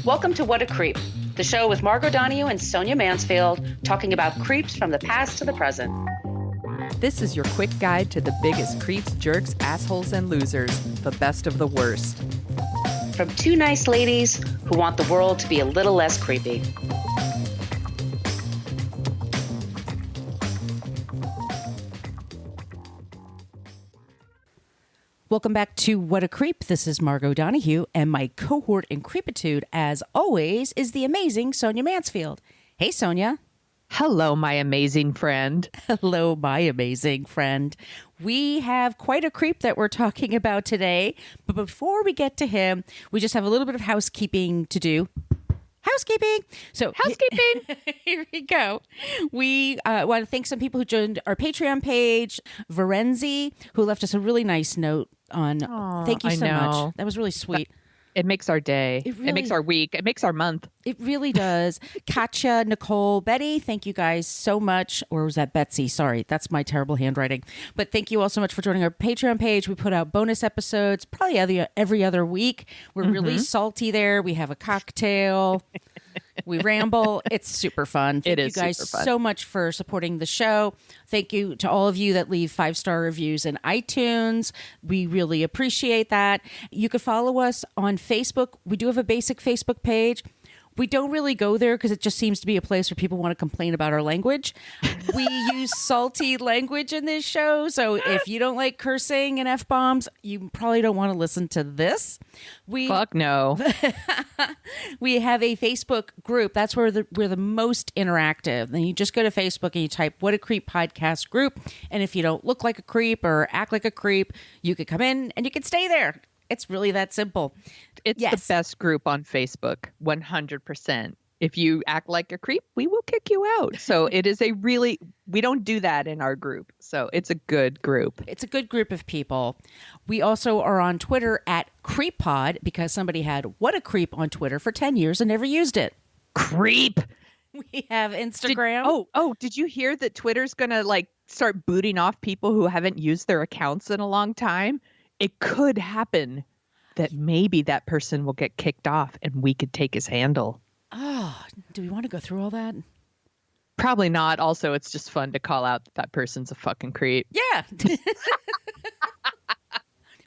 Welcome to What a Creep, the show with Margot Donahue and Sonia Mansfield talking about creeps from the past to the present. This is your quick guide to the biggest creeps, jerks, assholes, and losers, the best of the worst. From two nice ladies who want the world to be a little less creepy. Welcome back to What a Creep. This is Margot Donahue, and my cohort in creepitude, as always, is the amazing Sonia Mansfield. Hey, Sonia. Hello, my amazing friend. Hello, my amazing friend. We have quite a creep that we're talking about today, but before we get to him, we just have a little bit of housekeeping to do. Housekeeping. So Housekeeping. Here we go. We want to thank some people who joined our Patreon page. Varenzi, who left us a really nice note on. Thank you so much. That was really sweet. It makes our day. It makes our week. It makes our month. It really does. Katya, Nicole, Betty, thank you guys so much. Or was that Betsy? Sorry, that's my terrible handwriting. But thank you all so much for joining our Patreon page. We put out bonus episodes probably every other week. We're really salty there. We have a cocktail. We ramble. It's super fun. Thank you guys so much for supporting the show. Thank you to all of you that leave 5-star reviews in iTunes. We really appreciate that. You can follow us on Facebook. We do have a basic Facebook page. We don't really go there because it just seems to be a place where people want to complain about our language. We use salty language in this show. So if you don't like cursing and F-bombs, you probably don't want to listen to this. Fuck no. We have a Facebook group. That's where we're the most interactive. Then you just go to Facebook and you type What a Creep Podcast Group. And if you don't look like a creep or act like a creep, you could come in and you can stay there. It's really that simple. It's the best group on Facebook, 100%. If you act like a creep, we will kick you out. So it is we don't do that in our group. So it's a good group. It's a good group of people. We also are on Twitter at CreepPod because somebody had What a Creep on Twitter for 10 years and never used it. Creep. We have Instagram. Did you hear that Twitter's going to start booting off people who haven't used their accounts in a long time? It could happen that maybe that person will get kicked off and we could take his handle. Oh, do we want to go through all that? Probably not. Also, it's just fun to call out that person's a fucking creep. Yeah.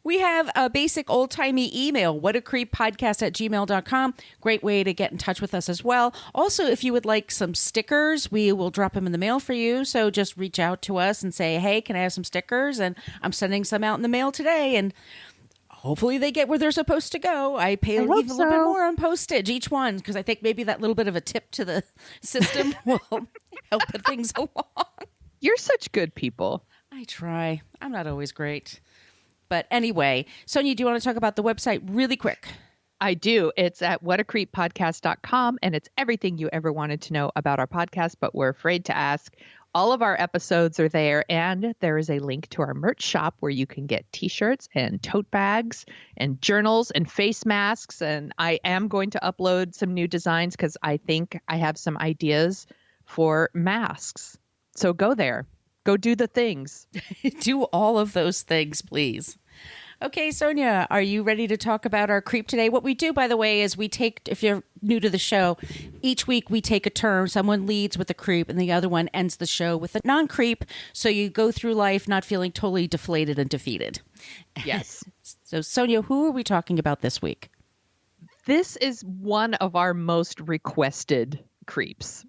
We have a basic old-timey email, whatacreeppodcast@gmail.com. Great way to get in touch with us as well. Also, if you would like some stickers, we will drop them in the mail for you. So just reach out to us and say, hey, can I have some stickers? And I'm sending some out in the mail today. And hopefully they get where they're supposed to go. I pay a little bit more on postage each one because I think maybe that little bit of a tip to the system will help things along. You're such good people. I try. I'm not always great. But anyway, Sonia, do you want to talk about the website really quick? I do. It's at whatacreeppodcast.com, and it's everything you ever wanted to know about our podcast, but we're afraid to ask. All of our episodes are there, and there is a link to our merch shop where you can get t-shirts and tote bags and journals and face masks. And I am going to upload some new designs because I think I have some ideas for masks. So go there. Go do the things. Do all of those things, please. Okay, Sonia, are you ready to talk about our creep today? What we do, by the way, is we take, if you're new to the show, each week we take a turn. Someone leads with a creep and the other one ends the show with a non-creep. So you go through life not feeling totally deflated and defeated. Yes. So, Sonia, who are we talking about this week? This is one of our most requested creeps.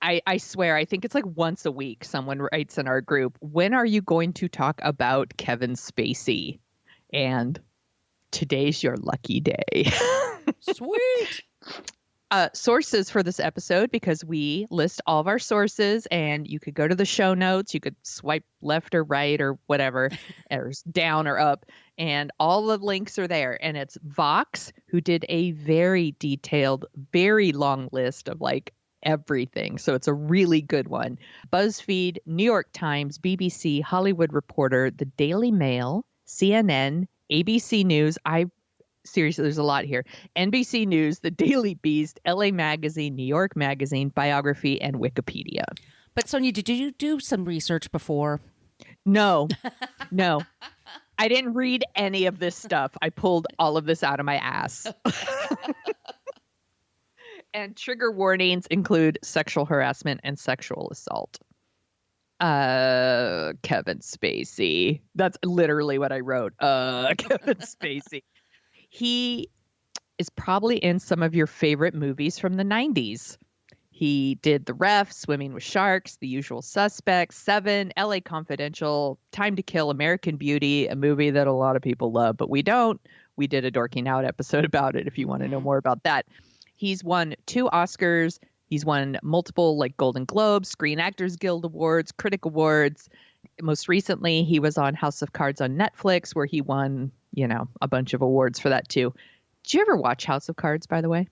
I swear, I think it's once a week someone writes in our group, when are you going to talk about Kevin Spacey? And today's your lucky day. Sweet. Sources for this episode, because we list all of our sources, and you could go to the show notes. You could swipe left or right or whatever, or down or up, and all the links are there. And it's Vox, who did a very detailed, very long list of everything. So it's a really good one. BuzzFeed, New York Times, BBC, Hollywood Reporter, The Daily Mail, CNN, ABC News. Seriously, there's a lot here. NBC News, The Daily Beast, LA Magazine, New York Magazine, Biography, and Wikipedia. But Sonia, did you do some research before? No. I didn't read any of this stuff. I pulled all of this out of my ass. And trigger warnings include sexual harassment and sexual assault. Kevin Spacey. That's literally what I wrote. Kevin Spacey. He is probably in some of your favorite movies from the 90s. He did The Ref, Swimming with Sharks, The Usual Suspects, Seven, LA Confidential, Time to Kill, American Beauty, a movie that a lot of people love, but we don't. We did a Dorking Out episode about it if you want to know more about that. He's won 2 Oscars. He's won multiple like Golden Globes, Screen Actors Guild Awards, Critic Awards. Most recently, he was on House of Cards on Netflix, where he won, a bunch of awards for that too. Did you ever watch House of Cards, by the way?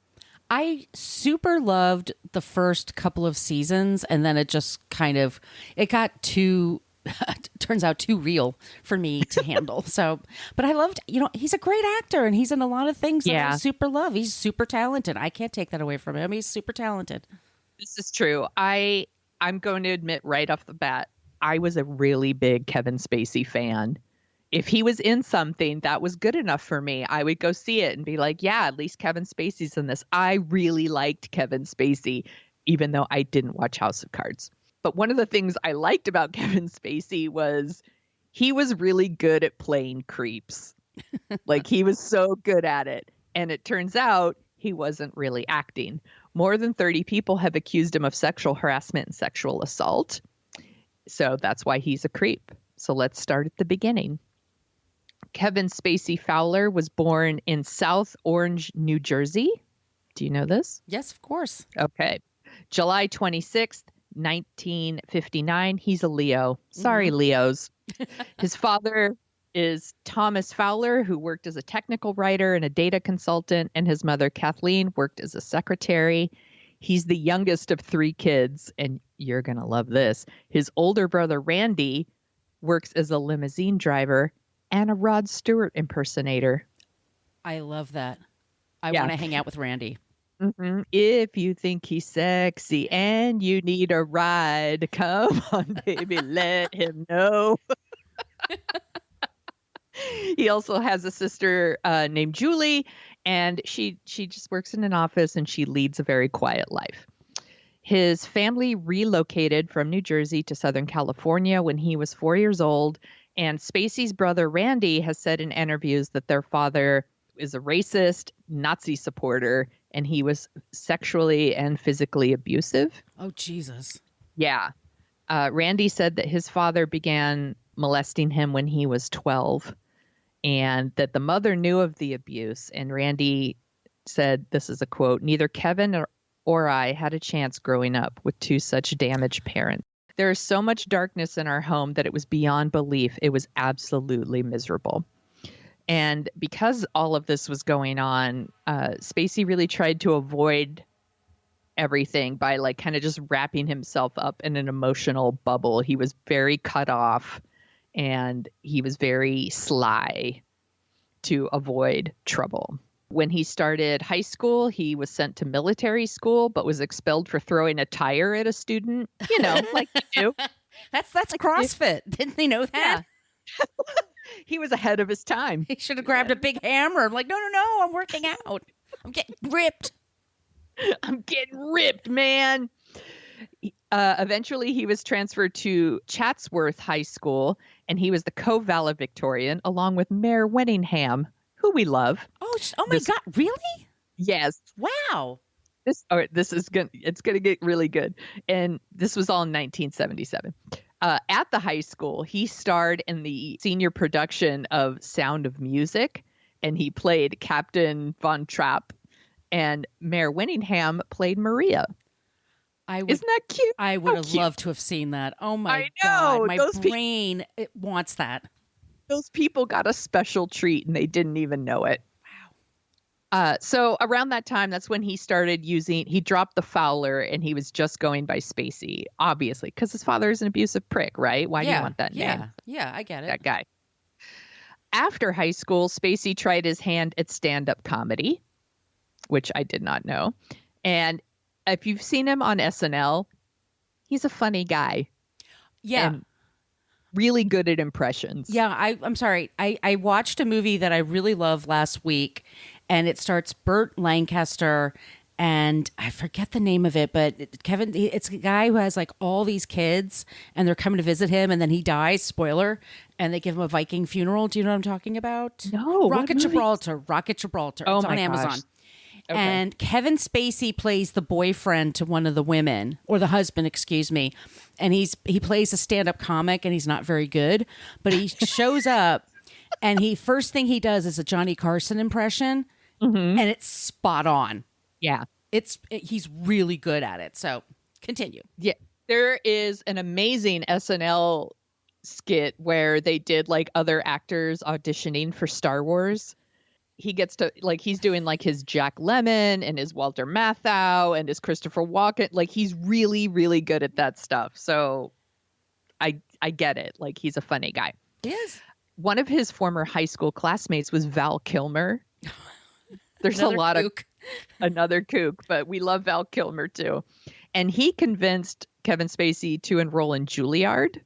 I super loved the first couple of seasons, and then it just it got too, turns out too real for me to handle. So, but I loved, he's a great actor, and he's in a lot of things that I super love. He's super talented. I can't take that away from him. He's super talented. This is true. I'm going to admit right off the bat, I was a really big Kevin Spacey fan. If he was in something that was good enough for me, I would go see it and be like, yeah, at least Kevin Spacey's in this. I really liked Kevin Spacey, even though I didn't watch House of Cards. But one of the things I liked about Kevin Spacey was he was really good at playing creeps. Like, he was so good at it. And it turns out he wasn't really acting. More than 30 people have accused him of sexual harassment and sexual assault. So that's why he's a creep. So let's start at the beginning. Kevin Spacey Fowler was born in South Orange, New Jersey. Do you know this? Yes, of course. Okay. July 26th, 1959. He's a Leo. Sorry, Leos. His father is Thomas Fowler, who worked as a technical writer and a data consultant, and his mother, Kathleen, worked as a secretary. He's the youngest of 3 kids, and you're going to love this. His older brother, Randy, works as a limousine driver and a Rod Stewart impersonator. I love that. I want to hang out with Randy. Mm-hmm. If you think he's sexy and you need a ride, come on, baby, let him know. He also has a sister named Julie, and she just works in an office, and she leads a very quiet life. His family relocated from New Jersey to Southern California when he was 4 years old. And Spacey's brother, Randy, has said in interviews that their father is a racist, Nazi supporter, and he was sexually and physically abusive. Oh, Jesus. Yeah. Randy said that his father began molesting him when he was 12 and that the mother knew of the abuse. And Randy said, this is a quote, "Neither Kevin or I had a chance growing up with 2 such damaged parents. There is so much darkness in our home that it was beyond belief. It was absolutely miserable." And because all of this was going on, Spacey really tried to avoid everything by like kind of just wrapping himself up in an emotional bubble. He was very cut off and he was very sly to avoid trouble. When he started high school, he was sent to military school, but was expelled for throwing a tire at a student, like you do. That's CrossFit. Didn't they know that? Yeah. He was ahead of his time. He should have grabbed a big hammer. I'm like, no, I'm working out. I'm getting ripped. I'm getting ripped, man. Eventually, he was transferred to Chatsworth High School, and he was the co-valedictorian along with Mayor Winningham, who we love. Oh my God. Really? Yes. Wow. It's going to get really good. And this was all in 1977. At the high school, he starred in the senior production of Sound of Music, and he played Captain Von Trapp, and Mayor Winningham played Maria. Isn't that cute? I would have loved to have seen that. Oh my God. My brain it wants that. Those people got a special treat and they didn't even know it. Wow. So around that time, that's when he started he dropped the Fowler and he was just going by Spacey, obviously, because his father is an abusive prick, right? Why do you want that name? Yeah, I get it. That guy. After high school, Spacey tried his hand at stand-up comedy, which I did not know. And if you've seen him on SNL, he's a funny guy. Yeah. And really good at impressions. Yeah, I'm sorry. I watched a movie that I really love last week, and it starts Burt Lancaster and I forget the name of it, but it's a guy who has like all these kids, and they're coming to visit him, and then he dies. Spoiler. And they give him a Viking funeral. Do you know what I'm talking about? No. What Rocket movie? Gibraltar. Rocket Gibraltar. Oh, It's on my Amazon. gosh. Okay. And Kevin Spacey plays the boyfriend to one of the women, or the husband, excuse me. And he plays a stand-up comic, and he's not very good, but he shows up, and first thing he does is a Johnny Carson impression, and it's spot on. Yeah. He's really good at it. So continue. Yeah. There is an amazing SNL skit where they did like other actors auditioning for Star Wars. He gets to like, he's doing like his Jack Lemmon and his Walter Matthau and his Christopher Walken. Like he's really, really good at that stuff. So I get it. Like he's a funny guy. He is. One of his former high school classmates was Val Kilmer. There's Another a lot kook. another kook, but we love Val Kilmer too. And he convinced Kevin Spacey to enroll in Juilliard,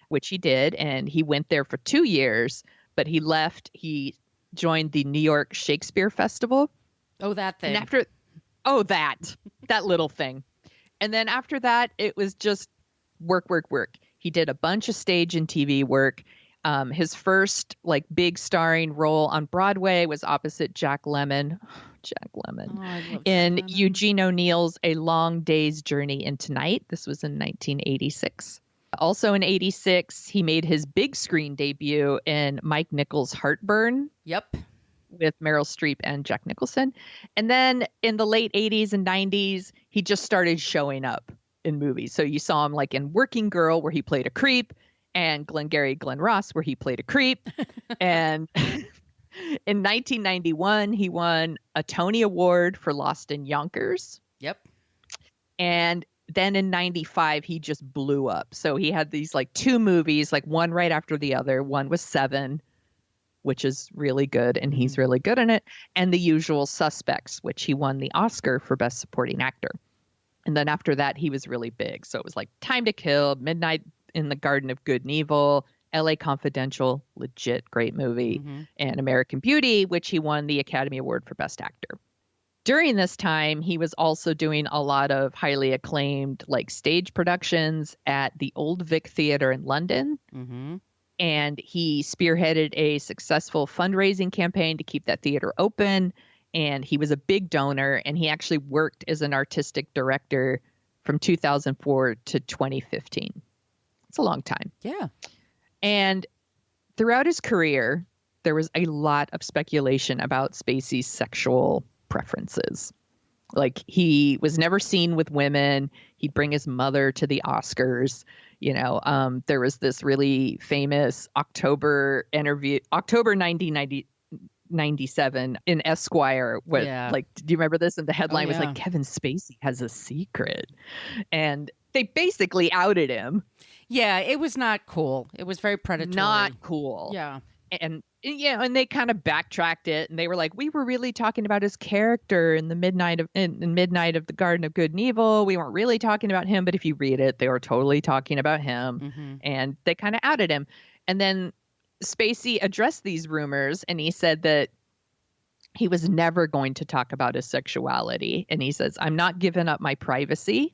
which he did. And he went there for 2 years, but he left. He joined the New York Shakespeare Festival. Oh, that thing. And that little thing. And then after that, it was just work. He did a bunch of stage and TV work. His first like big starring role on Broadway was opposite Jack Lemmon. Oh, I love In Jack Lemmon. Eugene O'Neill's A Long Day's Journey into Night. This was in 1986. Also in 86, he made his big screen debut in Mike Nichols' Heartburn. Yep. With Meryl Streep and Jack Nicholson. And then in the late 80s and 90s, he just started showing up in movies. So you saw him like in Working Girl, where he played a creep, and Glengarry Glen Ross, where he played a creep. And in 1991, he won a Tony Award for Lost in Yonkers. Yep. And then in 95, he just blew up. So he had these like 2 movies, like one right after the other. One was Seven, which is really good, and he's really good in it. And The Usual Suspects, which he won the Oscar for Best Supporting Actor. And then after that, he was really big. So it was like Time to Kill, Midnight in the Garden of Good and Evil, LA Confidential, legit great movie, and American Beauty, which he won the Academy Award for Best Actor. During this time, he was also doing a lot of highly acclaimed like stage productions at the Old Vic Theatre in London. And he spearheaded a successful fundraising campaign to keep that theater open. And he was a big donor, and he actually worked as an artistic director from 2004 to 2015. It's a long time. Yeah. And throughout his career, there was a lot of speculation about Spacey's sexual preferences. Like he was never seen with women. He'd bring his mother to the Oscars. You know, there was this really famous October 1997 in Esquire. Like, do you remember this? And the headline was like, Kevin Spacey has a secret. And they basically outed him. Yeah, it was not cool. It was very predatory. Not cool. Yeah. And they kind of backtracked it, and they were like, we were really talking about his character in the Midnight of the Garden of Good and Evil. We weren't really talking about him, but if you read it, they were totally talking about him. And they kind of outed him. And then Spacey addressed these rumors, and he said that he was never going to talk about his sexuality. And he says, I'm not giving up my privacy.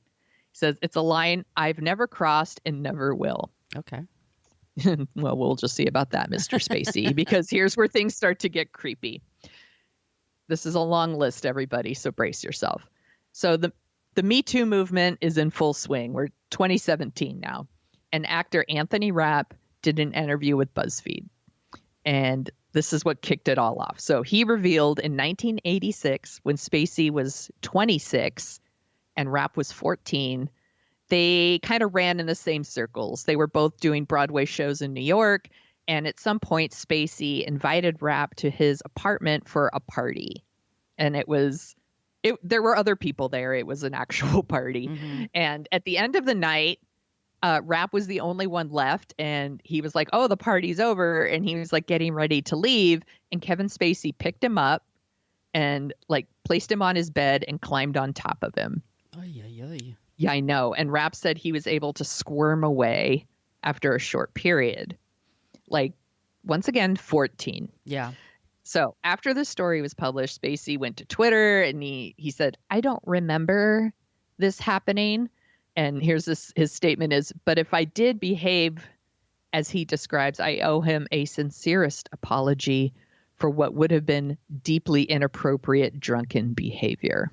He says, it's a line I've never crossed and never will. Okay. Well, we'll just see about that, Mr. Spacey, because here's where things start to get creepy. This is a long list, everybody, so brace yourself. So the Me Too movement is in full swing. We're 2017 now. And actor Anthony Rapp did an interview with BuzzFeed. And this is what kicked it all off. So he revealed in 1986, when Spacey was 26 and Rapp was 14, they kind of ran in the same circles. They were both doing Broadway shows in New York. And at some point, Spacey invited Rapp to his apartment for a party. And there were other people there. It was an actual party. And at the end of the night, Rapp was the only one left. And he was like, oh, the party's over. And he was like getting ready to leave. And Kevin Spacey picked him up and like placed him on his bed and climbed on top of him. Yeah, I know. And Rapp said he was able to squirm away after a short period. Like, once again, 14. Yeah. So after the story was published, Spacey went to Twitter and he said, I don't remember this happening. And here's his statement is, but if I did behave as he describes, I owe him a sincerest apology for what would have been deeply inappropriate drunken behavior.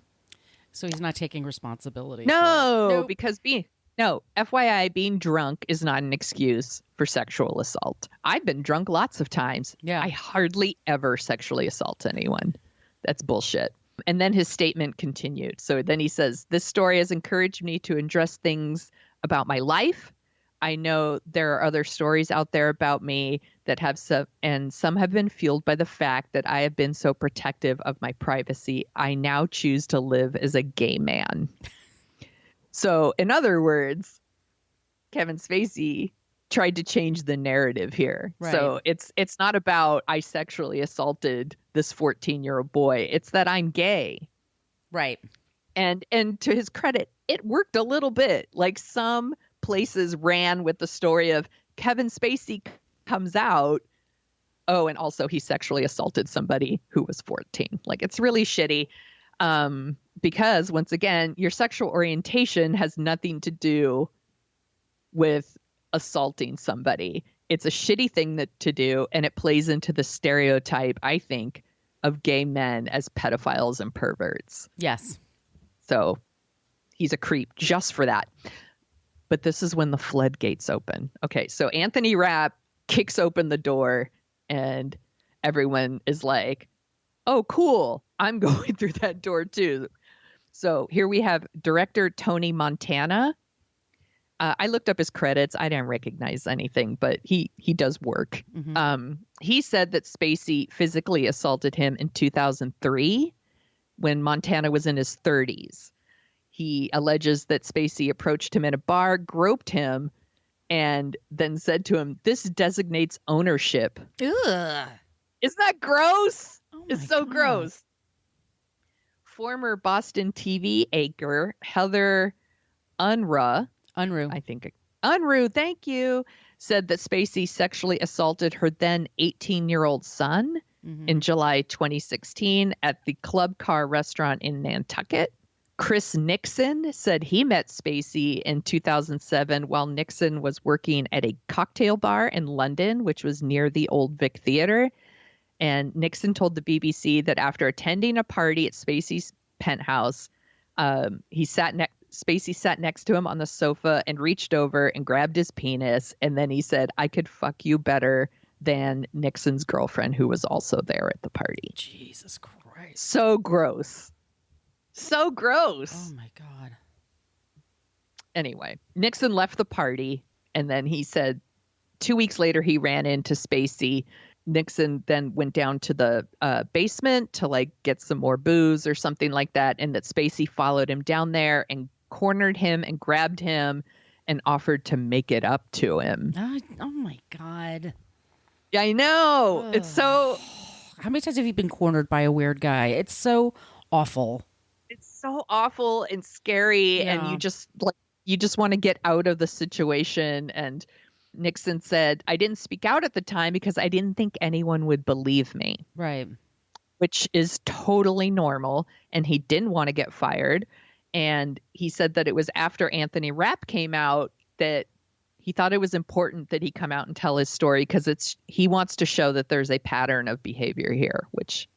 So he's not taking responsibility. No, because FYI, being drunk is not an excuse for sexual assault. I've been drunk lots of times. Yeah. I hardly ever sexually assault anyone. That's bullshit. And then his statement continued. So then he says, this story has encouraged me to address things about my life. I know there are other stories out there about me that have some have been fueled by the fact that I have been so protective of my privacy. I now choose to live as a gay man. So in other words, Kevin Spacey tried to change the narrative here. Right. So it's not about I sexually assaulted this 14-year-old boy. It's that I'm gay. Right. And to his credit, it worked a little bit. Like some places ran with the story of Kevin Spacey comes out. Oh, and also he sexually assaulted somebody who was 14. Like it's really shitty. Because once again, your sexual orientation has nothing to do with assaulting somebody. It's a shitty thing to do, and it plays into the stereotype, I think, of gay men as pedophiles and perverts. Yes. So he's a creep just for that. But this is when the floodgates open. Okay, so Anthony Rapp kicks open the door, and everyone is like, oh, cool. I'm going through that door too. So here we have director Tony Montana. I looked up his credits. I didn't recognize anything, but he does work. Mm-hmm. He said that Spacey physically assaulted him in 2003 when Montana was in his 30s. He alleges that Spacey approached him in a bar, groped him, and then said to him, "This designates ownership." Ugh. Isn't that gross? Oh It's so God. gross. Former Boston TV anchor Heather Unruh, thank you, said that Spacey sexually assaulted her then 18-year-old son in July 2016 at the Club Car restaurant in Nantucket. Chris Nixon said he met Spacey in 2007 while Nixon was working at a cocktail bar in London, which was near the Old Vic Theatre. And Nixon told the BBC that after attending a party at Spacey's penthouse, Spacey sat next to him on the sofa and reached over and grabbed his penis. And then he said, "I could fuck you better than Nixon's girlfriend, who was also there at the party." Jesus Christ. So gross. So gross. Oh, my God. Anyway, Nixon left the party. And then he said 2 weeks later, he ran into Spacey. Nixon then went down to the basement to like get some more booze or something like that. And that Spacey followed him down there and cornered him and grabbed him and offered to make it up to him. Oh my God. Yeah, I know. Ugh. It's so... How many times have you been cornered by a weird guy? It's so awful. It's so awful and scary. Yeah. And you just want to get out of the situation. And Nixon said, "I didn't speak out at the time because I didn't think anyone would believe me." Right. Which is totally normal. And he didn't want to get fired. And he said that it was after Anthony Rapp came out that he thought it was important that he come out and tell his story because he wants to show that there's a pattern of behavior here, which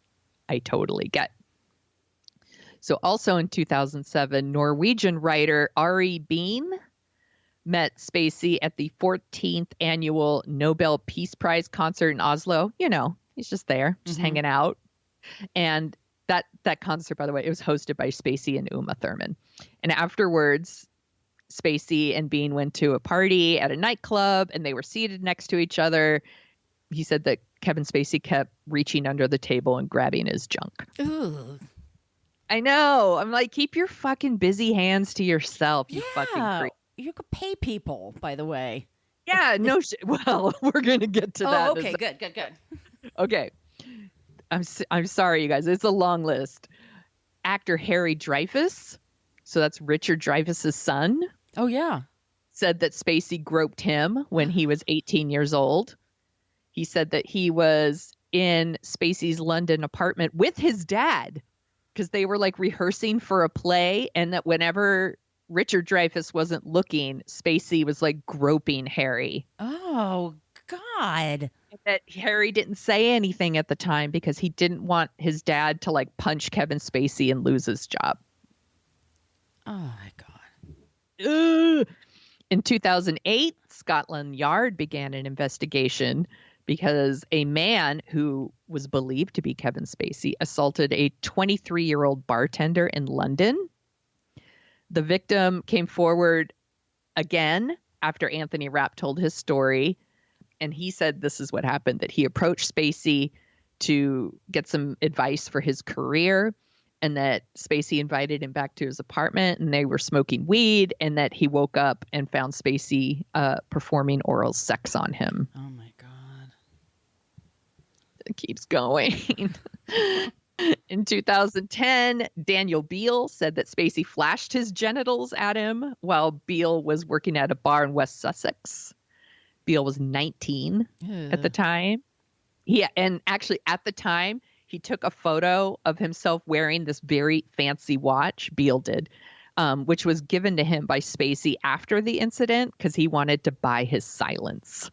I totally get. So also in 2007, Norwegian writer Ari Behn met Spacey at the 14th annual Nobel Peace Prize concert in Oslo. You know, he's just there, just hanging out. And that concert, by the way, it was hosted by Spacey and Uma Thurman. And afterwards, Spacey and Behn went to a party at a nightclub and they were seated next to each other. He said that Kevin Spacey kept reaching under the table and grabbing his junk. Ooh. I know. I'm like, keep your fucking busy hands to yourself, you fucking creep. You could pay people, by the way. Yeah, no shit. Well, we're going to get to that. Oh, okay, good. Okay. I'm sorry, you guys. It's a long list. Actor Harry Dreyfus, so that's Richard Dreyfuss's son. Oh, yeah. Said that Spacey groped him when he was 18 years old. He said that he was in Spacey's London apartment with his dad because they were like rehearsing for a play, and that whenever Richard Dreyfuss wasn't looking, Spacey was like groping Harry. Oh, God. That Harry didn't say anything at the time because he didn't want his dad to like punch Kevin Spacey and lose his job. Oh, my God. Ugh. In 2008, Scotland Yard began an investigation because a man who was believed to be Kevin Spacey assaulted a 23-year-old bartender in London. The victim came forward again after Anthony Rapp told his story, and he said this is what happened, that he approached Spacey to get some advice for his career, and that Spacey invited him back to his apartment, and they were smoking weed, and that he woke up and found Spacey performing oral sex on him. Oh, my God. It keeps going. In 2010, Daniel Beale said that Spacey flashed his genitals at him while Beale was working at a bar in West Sussex. Beale was 19 at the time. And actually at the time, he took a photo of himself wearing this very fancy watch, Beale did, which was given to him by Spacey after the incident because he wanted to buy his silence.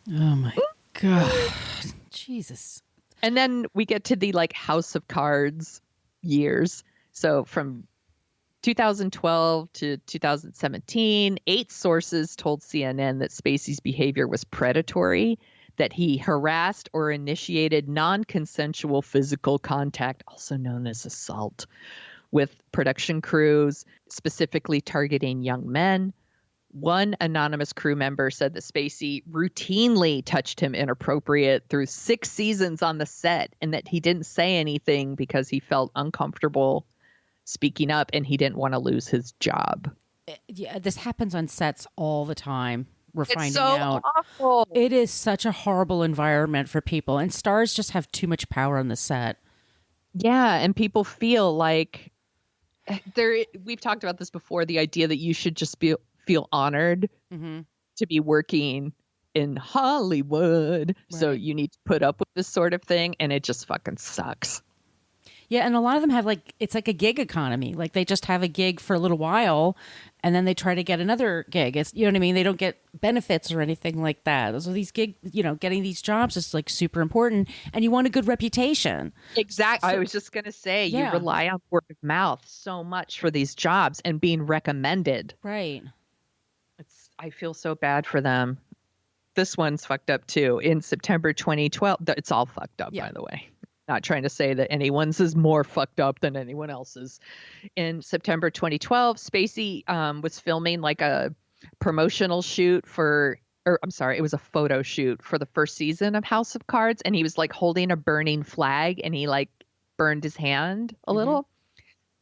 Oh, my God. Jesus. And then we get to the like House of Cards years. So from 2012 to 2017, 8 sources told CNN that Spacey's behavior was predatory, that he harassed or initiated non-consensual physical contact, also known as assault, with production crews, specifically targeting young men. One anonymous crew member said that Spacey routinely touched him inappropriate through 6 seasons on the set, and that he didn't say anything because he felt uncomfortable speaking up and he didn't want to lose his job. Yeah, this happens on sets all the time. We're finding so out. Awful. It is such a horrible environment for people, and stars just have too much power on the set. Yeah, and people feel like we've talked about this before, the idea that you should just feel honored to be working in Hollywood. Right. So you need to put up with this sort of thing, and it just fucking sucks. Yeah, and a lot of them have it's like a gig economy. Like they just have a gig for a little while and then they try to get another gig. It's, you know what I mean? They don't get benefits or anything like that. So these getting these jobs is like super important, and you want a good reputation. Exactly. So, I was just going to say, you rely on word of mouth so much for these jobs and being recommended. Right. I feel so bad for them. This one's fucked up too. In September 2012, it's all fucked up, by the way. Not trying to say that anyone's is more fucked up than anyone else's. In September 2012, Spacey was filming like a promotional shoot it was a photo shoot for the first season of House of Cards. And he was like holding a burning flag, and he like burned his hand a little.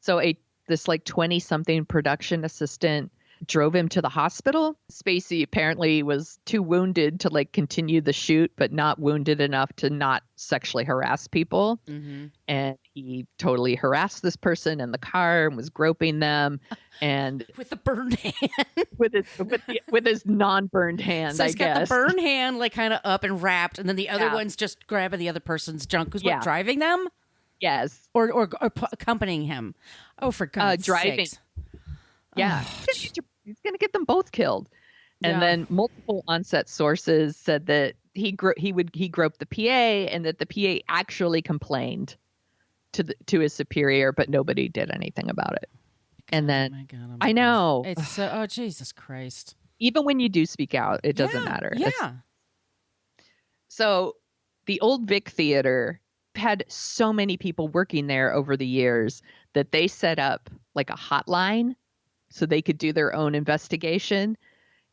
So this like 20-something production assistant drove him to the hospital. Spacey apparently was too wounded to like continue the shoot, but not wounded enough to not sexually harass people. And he totally harassed this person in the car and was groping them, and with the burned hand, with his non-burned hand. So he's got the burned hand like kind of up and wrapped, and then the other one's just grabbing the other person's junk. Who's driving them? Yes, or accompanying him. Oh, for God's driving. sakes. Yeah, he's going to get them both killed. And then multiple on-set sources said that he groped the PA, and that the PA actually complained to his superior, but nobody did anything about it. And then I know it's so, Jesus Christ. Even when you do speak out, it doesn't matter. Yeah. So the Old Vic Theater had so many people working there over the years that they set up like a hotline so they could do their own investigation.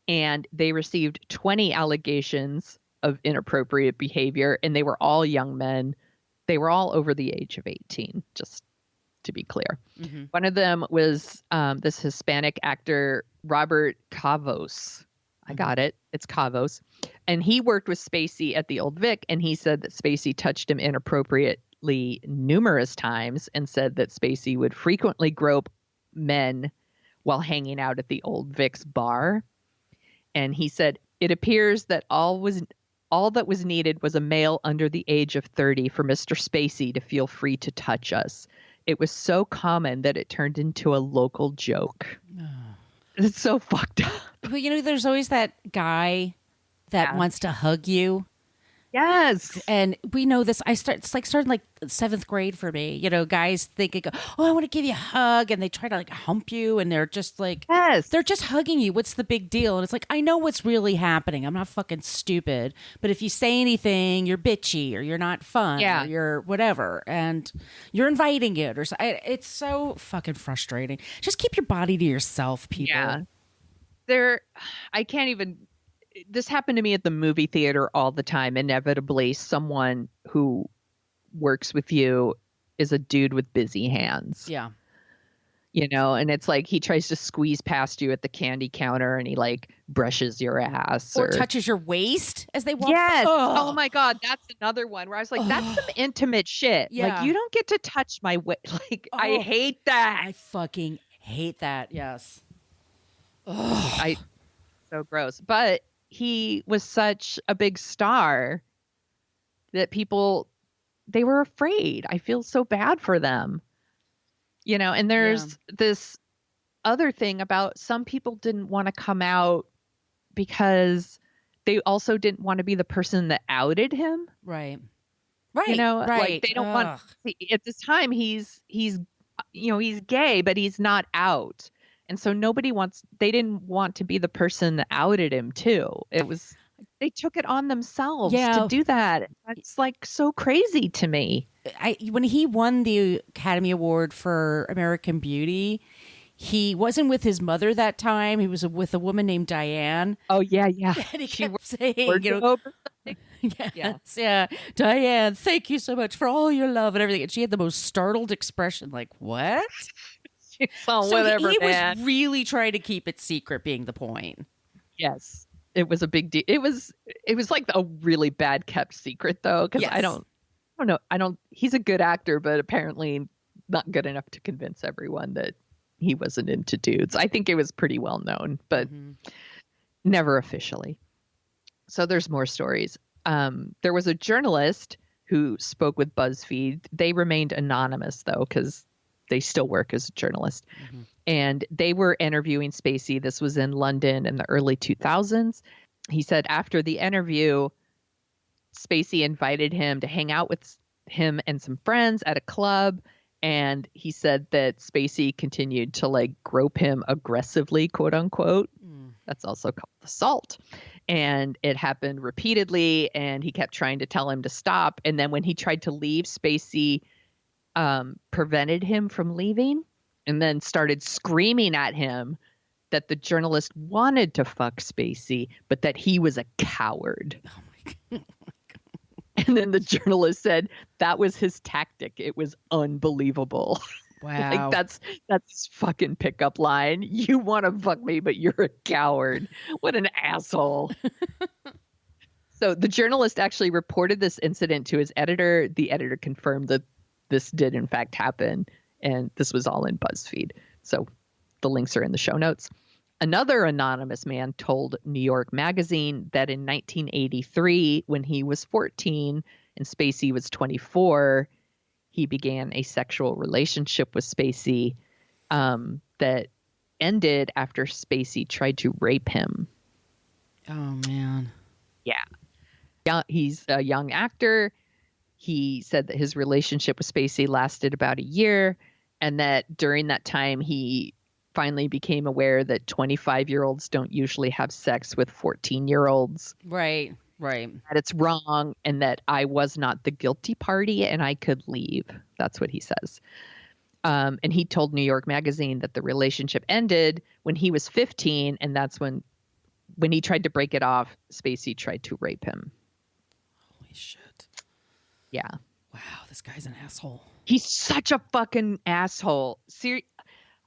And they received 20 allegations of inappropriate behavior, and they were all young men. They were all over the age of 18, just to be clear. One of them was this Hispanic actor, Robert Cavos. I got it. It's Cavos. And he worked with Spacey at the Old Vic, and he said that Spacey touched him inappropriately numerous times, and said that Spacey would frequently grope men while hanging out at the Old Vic's bar. And he said, it appears that all all that was needed was a male under the age of 30 for Mr. Spacey to feel free to touch us. It was so common that it turned into a local joke. It's so fucked up. Well, there's always that guy that wants to hug you. Yes. And we know this. It's like starting like 7th grade for me. Guys think, oh, I want to give you a hug. And they try to like hump you. And they're just like, yes, they're just hugging you. What's the big deal? And it's like, I know what's really happening. I'm not fucking stupid. But if you say anything, you're bitchy or you're not fun or you're whatever. And you're inviting it or so. It's so fucking frustrating. Just keep your body to yourself, people. Yeah. I can't even. This happened to me at the movie theater all the time. Inevitably, someone who works with you is a dude with busy hands. Yeah. And it's like he tries to squeeze past you at the candy counter and he like brushes your ass. Or touches your waist as they walk. Yes. Ugh. Oh my God. That's another one where I was like, that's some intimate shit. Yeah. Like, you don't get to touch my waist. Like, I hate that. I fucking hate that. Yes. So gross. But he was such a big star that they were afraid. I feel so bad for them. And there's this other thing about some people didn't want to come out because they also didn't want to be the person that outed him. Right. Right. Like they don't want at this time he's gay, but he's not out. And so they didn't want to be the person that outed him too. They took it on themselves to do that. It's like so crazy to me. When he won the Academy Award for American Beauty, he wasn't with his mother that time. He was with a woman named Diane. Oh, yeah, yeah. And he kept saying, yeah, Diane, thank you so much for all your love and everything. And she had the most startled expression, like, what? Whatever, he man. was really trying to keep it secret, being the point. Yes, it was a big deal. It was like a really bad kept secret, though, because I don't know. He's a good actor, but apparently not good enough to convince everyone that he wasn't into dudes. I think it was pretty well known, but never officially. So there's more stories. There was a journalist who spoke with BuzzFeed. They remained anonymous, though, because they still work as a journalist. And they were interviewing Spacey. This was in London in the early 2000s. He said after the interview, Spacey invited him to hang out with him and some friends at a club. And he said that Spacey continued to like grope him aggressively, quote unquote. That's also called assault. And it happened repeatedly. And he kept trying to tell him to stop. And then when he tried to leave, Spacey prevented him from leaving and then started screaming at him that the journalist wanted to fuck Spacey, but that he was a coward. Oh my God. And then the journalist said that was his tactic. It was unbelievable. Wow. Like that's his fucking pickup line. You want to fuck me, but you're a coward. What an asshole. So the journalist actually reported this incident to his editor. The editor confirmed that this did in fact happen, and this was all in BuzzFeed. So the links are in the show notes. Another anonymous man told New York Magazine that in 1983, when he was 14 and Spacey was 24, he began a sexual relationship with Spacey that ended after Spacey tried to rape him. Oh, man. Yeah. He's a young actor. He said that his relationship with Spacey lasted about a year and that during that time he finally became aware that 25-year-olds don't usually have sex with 14-year-olds. Right. That it's wrong and that I was not the guilty party and I could leave. That's what he says. And he told New York Magazine that the relationship ended when he was 15, and that's when he tried to break it off, Spacey tried to rape him. Holy shit. Yeah. Wow, this guy's an asshole. He's such a fucking asshole.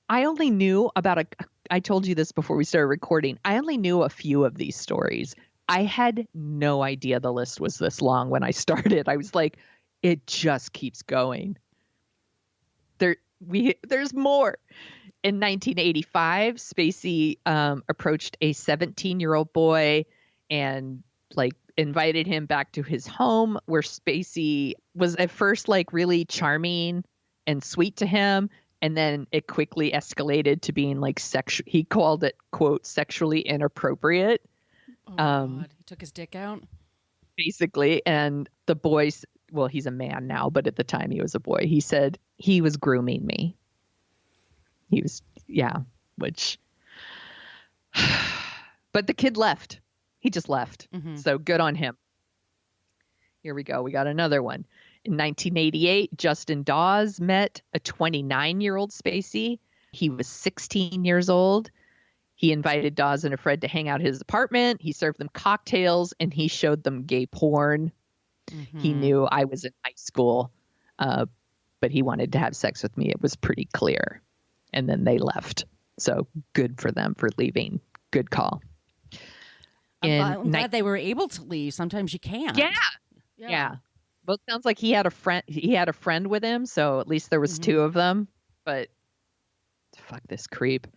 I only knew about I told you this before we started recording. I only knew a few of these stories. I had no idea the list was this long when I started. I was like, it just keeps going. There's more. In 1985, Spacey approached a 17-year-old boy and like invited him back to his home, where Spacey was at first like really charming and sweet to him. And then it quickly escalated to being like he called it, quote, sexually inappropriate. Oh, God. He took his dick out? Basically. And the boys, well, he's a man now, but at the time he was a boy. He said he was grooming me. He was, yeah, which, but the kid left. He just left. Mm-hmm. So good on him. Here we go. We got another one. In 1988, Justin Dawes met a 29-year-old Spacey. He was 16 years old. He invited Dawes and a friend to hang out at his apartment. He served them cocktails, and he showed them gay porn. Mm-hmm. He knew I was in high school, but he wanted to have sex with me. It was pretty clear. And then they left. So good for them for leaving. Good call. I'm glad they were able to leave. Sometimes you can't. Yeah. Well, it sounds like he had a friend. He had a friend with him, so at least there was two of them. But fuck this creep.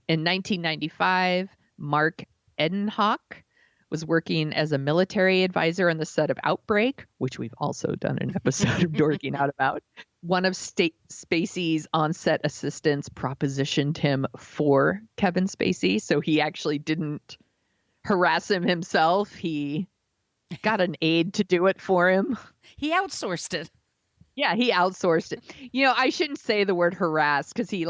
In 1995, Mark Edenhock was working as a military advisor on the set of Outbreak, which we've also done an episode of Dorking Out about. One of Spacey's on-set assistants propositioned him for Kevin Spacey, so he actually didn't harass him himself. He got an aide to do it for him. He outsourced it. Yeah, he outsourced it. You know, I shouldn't say the word harass because he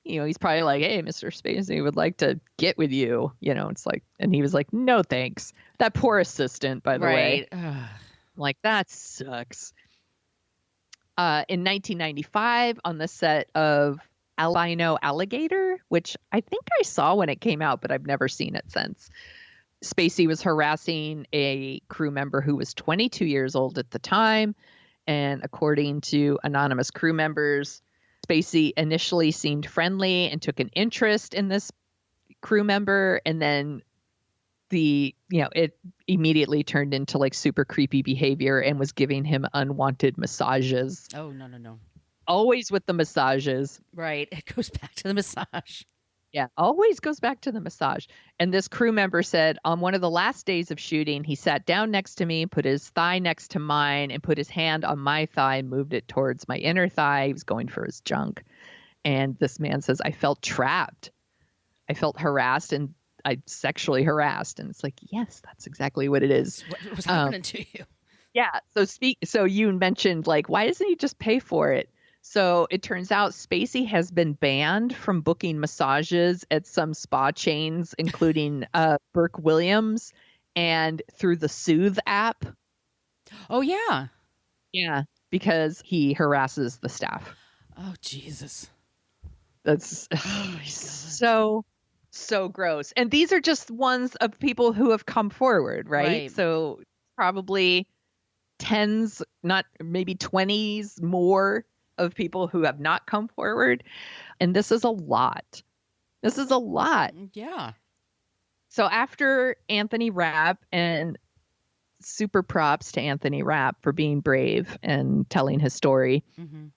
he's probably like, hey, Mr. Spacey would like to get with you. You know, it's like, and he was like, no, thanks. That poor assistant, by the way. Like, that sucks. In 1995, on the set of Albino Alligator, which I think I saw when it came out, but I've never seen it since. Spacey was harassing a crew member who was 22 years old at the time. And according to anonymous crew members, Spacey initially seemed friendly and took an interest in this crew member. And then it immediately turned into like super creepy behavior and was giving him unwanted massages. Oh, no. Always with the massages. Right. It goes back to the massage. Yeah, always goes back to the massage. And this crew member said, on one of the last days of shooting, he sat down next to me, put his thigh next to mine, and put his hand on my thigh and moved it towards my inner thigh. He was going for his junk. And this man says, I felt trapped. I felt harassed and I sexually harassed. And it's like, yes, that's exactly what it is. What was happening to you? Yeah. So you mentioned, like, why doesn't he just pay for it? So it turns out Spacey has been banned from booking massages at some spa chains, including Burke Williams and through the Soothe app. Oh, yeah. Yeah, because he harasses the staff. Oh, Jesus. That's so gross. And these are just ones of people who have come forward, right? So probably tens, not maybe 20s more of people who have not come forward. And this is a lot. Yeah. So after Anthony Rapp, and super props to Anthony Rapp for being brave and telling his story,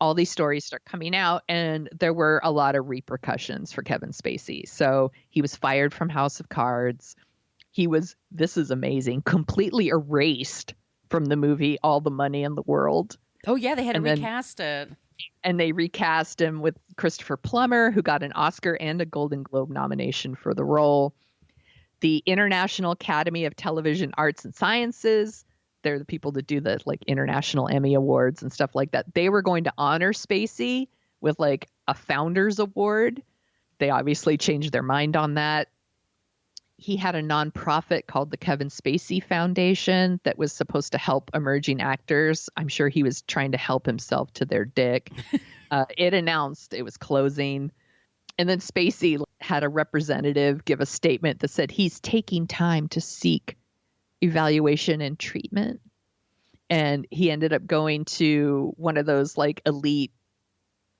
all these stories start coming out, and there were a lot of repercussions for Kevin Spacey. So he was fired from House of Cards. He was, this is amazing, completely erased from the movie All the Money in the World. Oh, yeah, they had to recast it. And they recast him with Christopher Plummer, who got an Oscar and a Golden Globe nomination for the role. The International Academy of Television Arts and Sciences, they're the people that do the like International Emmy Awards and stuff like that. They were going to honor Spacey with like a Founders Award. They obviously changed their mind on that. He had a nonprofit called the Kevin Spacey Foundation that was supposed to help emerging actors. I'm sure he was trying to help himself to their dick. It announced it was closing. And then Spacey had a representative give a statement that said he's taking time to seek evaluation and treatment. And he ended up going to one of those like elite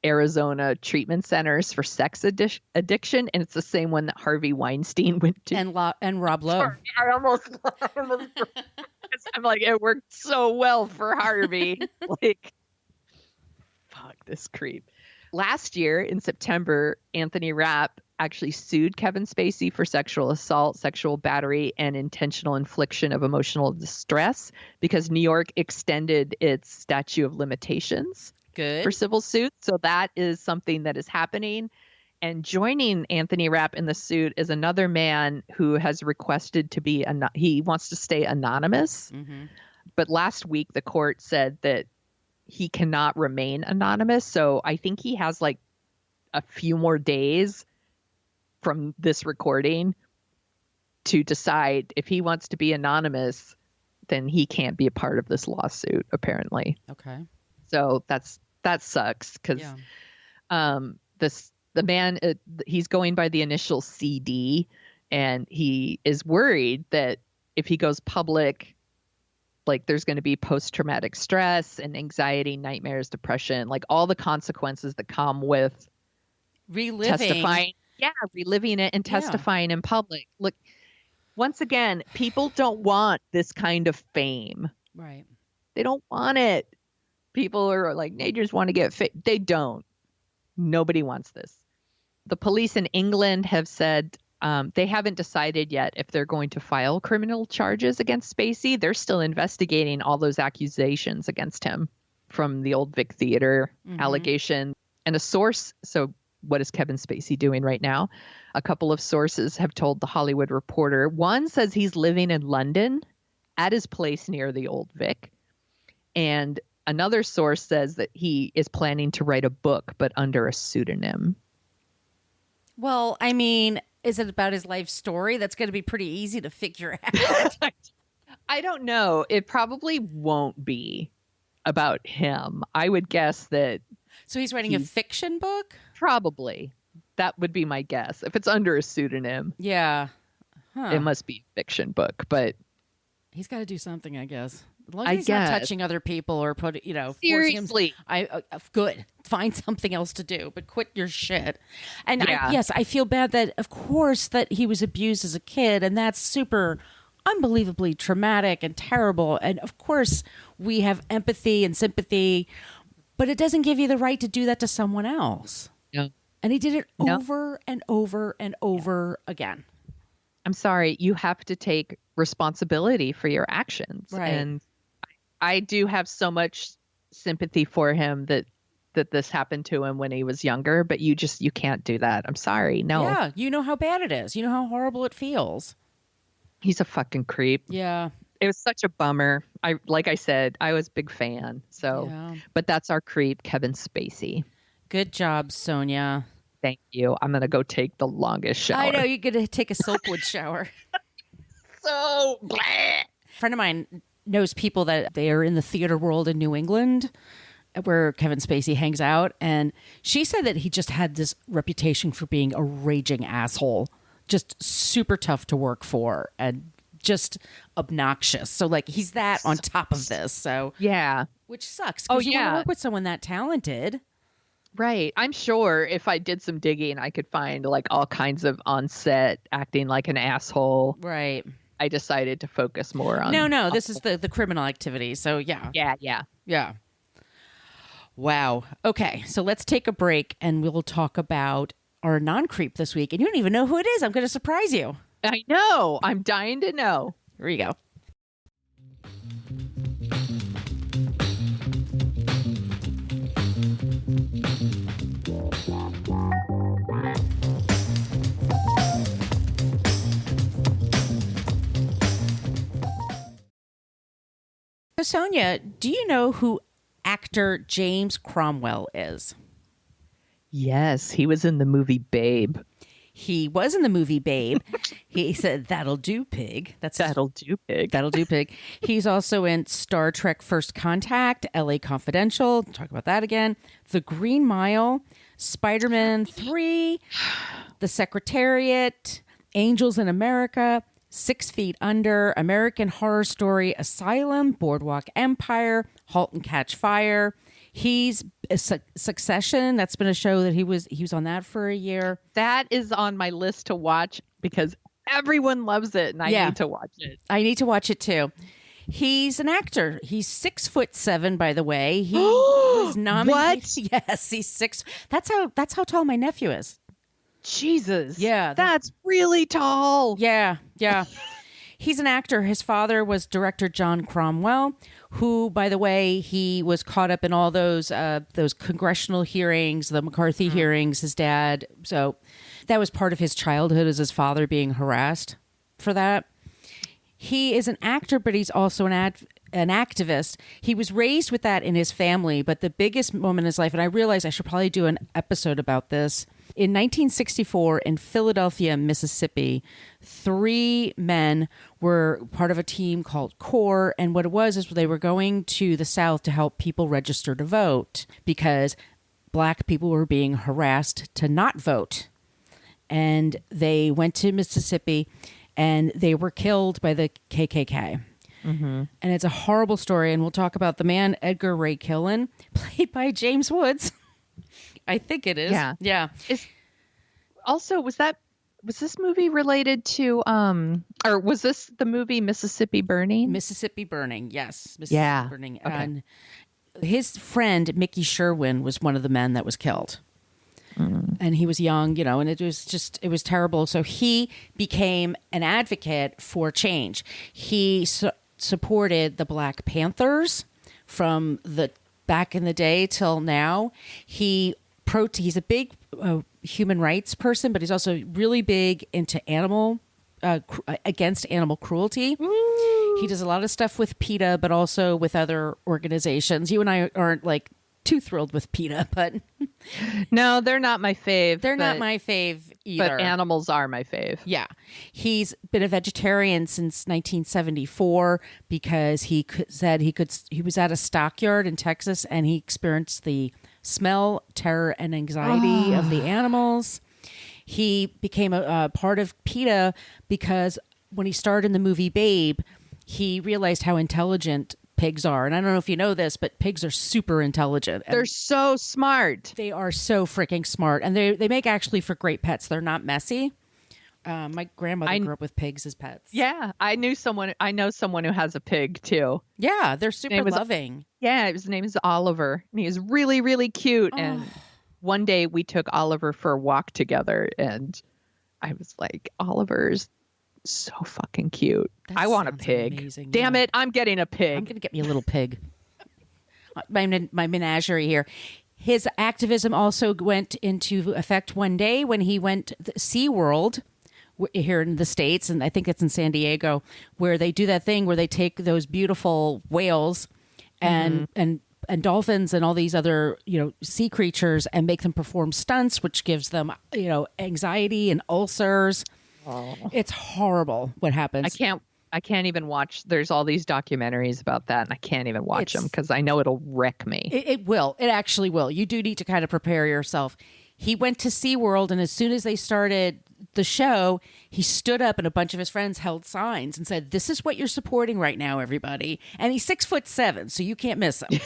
Arizona treatment centers for sex addiction, and it's the same one that Harvey Weinstein went to. And Rob Lowe. Sorry, I almost I'm like, it worked so well for Harvey. Like, fuck this creep. Last year in September, Anthony Rapp actually sued Kevin Spacey for sexual assault, sexual battery, and intentional infliction of emotional distress because New York extended its statute of limitations for civil suits. So that is something that is happening. And joining Anthony Rapp in the suit is another man who has requested to be, he wants to stay anonymous. Mm-hmm. But last week, the court said that he cannot remain anonymous. So I think he has like a few more days from this recording to decide if he wants to be anonymous, then he can't be a part of this lawsuit, apparently. Okay. So that sucks because the man, he's going by the initial CD, and he is worried that if he goes public, like there's going to be post-traumatic stress and anxiety, nightmares, depression, like all the consequences that come with reliving it and testifying in public. Look, once again, people don't want this kind of fame. Right. They don't want it. People are like, they just want to get fit. They don't. Nobody wants this. The police in England have said they haven't decided yet if they're going to file criminal charges against Spacey. They're still investigating all those accusations against him from the Old Vic Theater allegation. And a source, so what is Kevin Spacey doing right now? A couple of sources have told The Hollywood Reporter. One says he's living in London at his place near the Old Vic. And another source says that he is planning to write a book, but under a pseudonym. Well, I mean, is it about his life story? That's going to be pretty easy to figure out. I don't know. It probably won't be about him. I would guess that. So he's writing a fiction book? Probably. That would be my guess. If it's under a pseudonym. Yeah. It must be a fiction book, but. He's got to do something, I guess. As long as he's not touching other people or seriously. Good. Find something else to do, but quit your shit. And I feel bad that, of course, that he was abused as a kid, and that's super unbelievably traumatic and terrible. And of course, we have empathy and sympathy, but it doesn't give you the right to do that to someone else. No. And he did it over and over and over again. I'm sorry. You have to take responsibility for your actions. Right. And I do have so much sympathy for him that this happened to him when he was younger, but you can't do that. I'm sorry. No. Yeah, you know how bad it is. You know how horrible it feels. He's a fucking creep. Yeah. It was such a bummer. Like I said, I was a big fan. So, but that's our creep, Kevin Spacey. Good job, Sonia. Thank you. I'm going to go take the longest shower. I know, you're going to take a soapwood shower. So, bleh. A friend of mine knows people that they are in the theater world in New England where Kevin Spacey hangs out. And she said that he just had this reputation for being a raging asshole, just super tough to work for and just obnoxious. So like he's that on top of this. So yeah, which sucks. Oh, you want to work with someone that talented. Right. I'm sure if I did some digging, I could find like all kinds of on-set acting like an asshole. Right. I decided to focus more on. No. This is the criminal activity. So yeah. Yeah. Wow. Okay. So let's take a break and we'll talk about our non-creep this week. And you don't even know who it is. I'm going to surprise you. I know. I'm dying to know. Here you go. So Sonia, do you know who actor James Cromwell is? Yes, he was in the movie Babe. He was in the movie Babe. He said, "That'll do, pig." That'll do, pig. That'll do, pig. He's also in Star Trek First Contact, LA Confidential. Talk about that again. The Green Mile, Spider-Man 3, The Secretariat, Angels in America, 6 Feet Under, American Horror Story Asylum, Boardwalk Empire, Halt and Catch Fire. He's Succession. That's been a show that he was on that for a year. That is on my list to watch because everyone loves it and I need to watch it. I need to watch it too. He's an actor. He's 6'7", by the way. He was nominated. What? Yes, he's 6. That's how tall my nephew is. Jesus. Yeah, That's really tall. Yeah. He's an actor. His father was director John Cromwell, who, by the way, he was caught up in all those congressional hearings, the McCarthy hearings, his dad. So that was part of his childhood, as his father being harassed for that. He is an actor, but he's also an activist. He was raised with that in his family, but the biggest moment in his life, and I realized I should probably do an episode about this. In 1964, in Philadelphia, Mississippi, 3 men were part of a team called CORE. And what it was is they were going to the South to help people register to vote because Black people were being harassed to not vote. And they went to Mississippi and they were killed by the KKK. Mm-hmm. And it's a horrible story. And we'll talk about the man, Edgar Ray Killen, played by James Woods. I think it is. Yeah. Also, was this movie related to or was this the movie Mississippi Burning? Mississippi Burning, yes. Mississippi Burning. Okay. And his friend Mickey Sherwin was one of the men that was killed. And he was young, and it was terrible. So he became an advocate for change. He supported the Black Panthers from the back in the day till now. He's a big human rights person, but he's also really big into against animal cruelty. Ooh. He does a lot of stuff with PETA, but also with other organizations. You and I aren't like too thrilled with PETA, but no, they're not my fave. They're not my fave either. But animals are my fave. Yeah. He's been a vegetarian since 1974 because he said he was at a stockyard in Texas and he experienced the smell, terror, and anxiety of the animals. He became a part of PETA because when he starred in the movie Babe, he realized how intelligent pigs are. And I don't know if you know this, but pigs are super intelligent. They're so smart. They are so freaking smart. And they make actually for great pets. They're not messy. My grandmother grew up with pigs as pets. Yeah. I know someone who has a pig too. Yeah. They're super loving. His name is Oliver. And he is really, really cute. And one day we took Oliver for a walk together and I was like, Oliver's so fucking cute. I want a pig. Amazing. Damn it. I'm getting a pig. I'm going to get me a little pig. My menagerie here. His activism also went into effect one day when he went to SeaWorld here in the States, and I think it's in San Diego, where they do that thing where they take those beautiful whales and dolphins and all these other, sea creatures and make them perform stunts, which gives them, anxiety and ulcers. Oh. It's horrible what happens. I can't even watch. There's all these documentaries about that, and I can't even watch them because I know it'll wreck me. It will. It actually will. You do need to kind of prepare yourself. He went to SeaWorld, and as soon as they started the show, he stood up and a bunch of his friends held signs and said, "This is what you're supporting right now, everybody." And he's 6'7", so you can't miss him.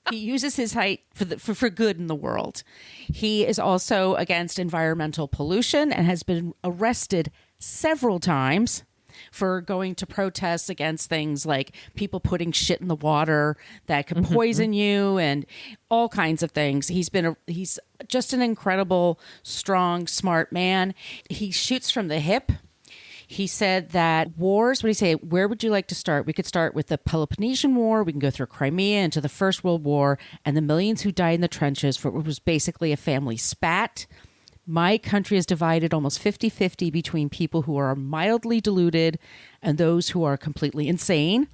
He uses his height for good in the world. He is also against environmental pollution and has been arrested several times for going to protests against things like people putting shit in the water that could poison you and all kinds of things. He's just an incredible, strong, smart man. He shoots from the hip. He said that wars, what do you say, where would you like to start? We could start with the Peloponnesian War. We can go through Crimea into the First World War and the millions who died in the trenches for what was basically a family spat. My country is divided almost 50-50 between people who are mildly deluded and those who are completely insane,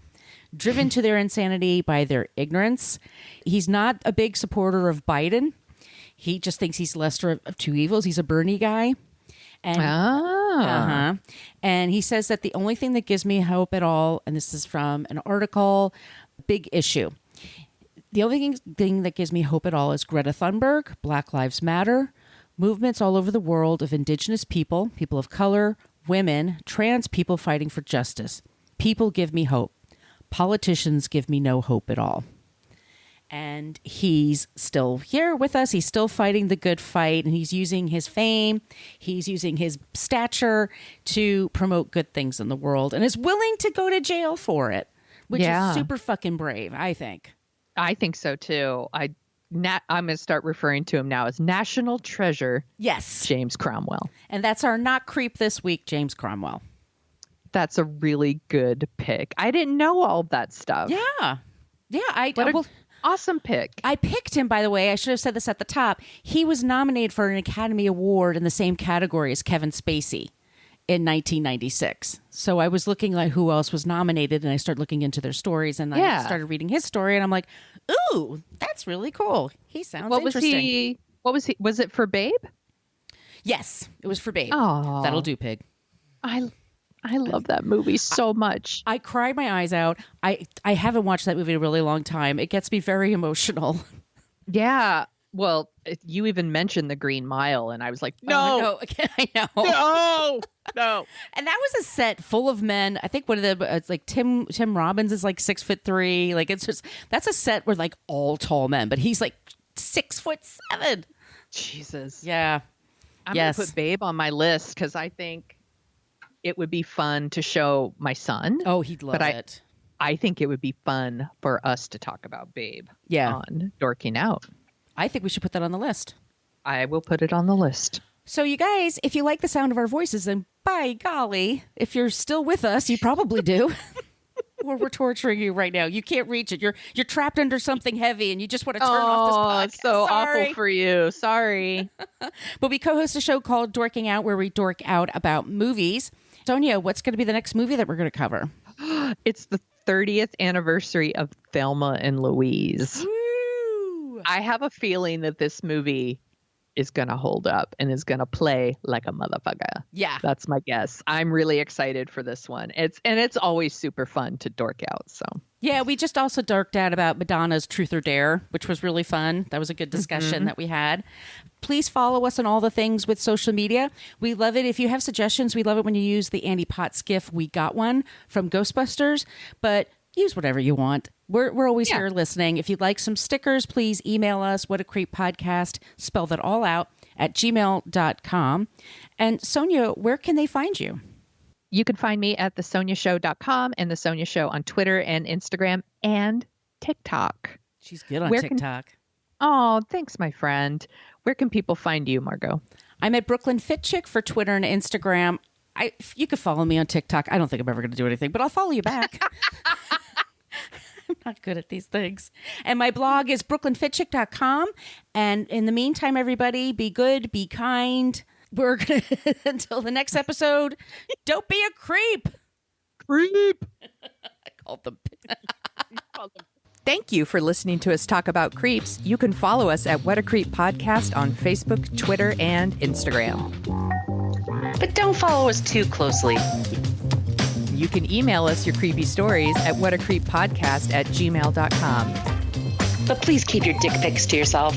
driven to their insanity by their ignorance. He's not a big supporter of Biden. He just thinks he's lesser of two evils. He's a Bernie guy. And, and he says that the only thing that gives me hope at all, and this is from an article, Big Issue. The only thing that gives me hope at all is Greta Thunberg, Black Lives Matter, movements all over the world of indigenous people, people of color, women, trans people fighting for justice. People give me hope. Politicians give me no hope at all. And he's still here with us. He's still fighting the good fight, and he's using his fame. He's using his stature to promote good things in the world and is willing to go to jail for it, which is super fucking brave, I think. I think so, too. I'm going to start referring to him now as National Treasure Yes. James Cromwell. And that's our not creep this week, James Cromwell. That's a really good pick. I didn't know all of that stuff. Yeah. Yeah. Awesome pick. I picked him, by the way. I should have said this at the top. He was nominated for an Academy Award in the same category as Kevin Spacey in 1996. So I was looking like who else was nominated, and I started looking into their stories, and I started reading his story, and I'm like, ooh, that's really cool. He sounds interesting. Was it for Babe? Yes, it was for Babe. Oh, that'll do, Pig. I love that movie so much. I cried my eyes out. I haven't watched that movie in a really long time. It gets me very emotional. Yeah. Well, you even mentioned The Green Mile, and I was like, no. I know. No. And that was a set full of men. I think one of them, it's like Tim Robbins is like 6'3". Like that's a set where like all tall men, but he's like 6'7". Jesus. Yeah. I'm going to put Babe on my list because I think it would be fun to show my son. Oh, he'd love it. I think it would be fun for us to talk about Babe on Dorking Out. I think we should put that on the list. I will put it on the list. So you guys, if you like the sound of our voices, then by golly, if you're still with us, you probably do. Or we're torturing you right now. You can't reach it. You're trapped under something heavy and you just want to turn off this podcast. It's so awful for you. Sorry. But we co-host a show called Dorking Out where we dork out about movies. Sonia, what's going to be the next movie that we're going to cover? It's the 30th anniversary of Thelma and Louise. Woo! I have a feeling that this movie is going to hold up and is going to play like a motherfucker. Yeah. That's my guess. I'm really excited for this one. It's always super fun to dork out. So yeah, we just also dorked out about Madonna's Truth or Dare, which was really fun. That was a good discussion that we had. Please follow us on all the things with social media. We love it. If you have suggestions, we love it when you use the Andy Potts GIF. We got one from Ghostbusters, but use whatever you want. We're always here listening. If you'd like some stickers, please email us, whatacreeppodcast, spell that all out, at gmail.com. And Sonia, where can they find you? You can find me at thesoniashow.com and The Sonia Show on Twitter and Instagram and TikTok. She's good on TikTok. Oh, thanks, my friend. Where can people find you, Margot? I'm at Brooklyn Fit Chick for Twitter and Instagram. You could follow me on TikTok. I don't think I'm ever going to do anything, but I'll follow you back. I'm not good at these things. And my blog is brooklynfitchick.com. And in the meantime, everybody, be good, be kind. We're going to, until the next episode, don't be a creep. Creep. I called them. Thank you for listening to us talk about creeps. You can follow us at What a Creep Podcast on Facebook, Twitter, and Instagram. But don't follow us too closely. You can email us your creepy stories at whatacreeppodcast@gmail.com. But please keep your dick pics to yourself.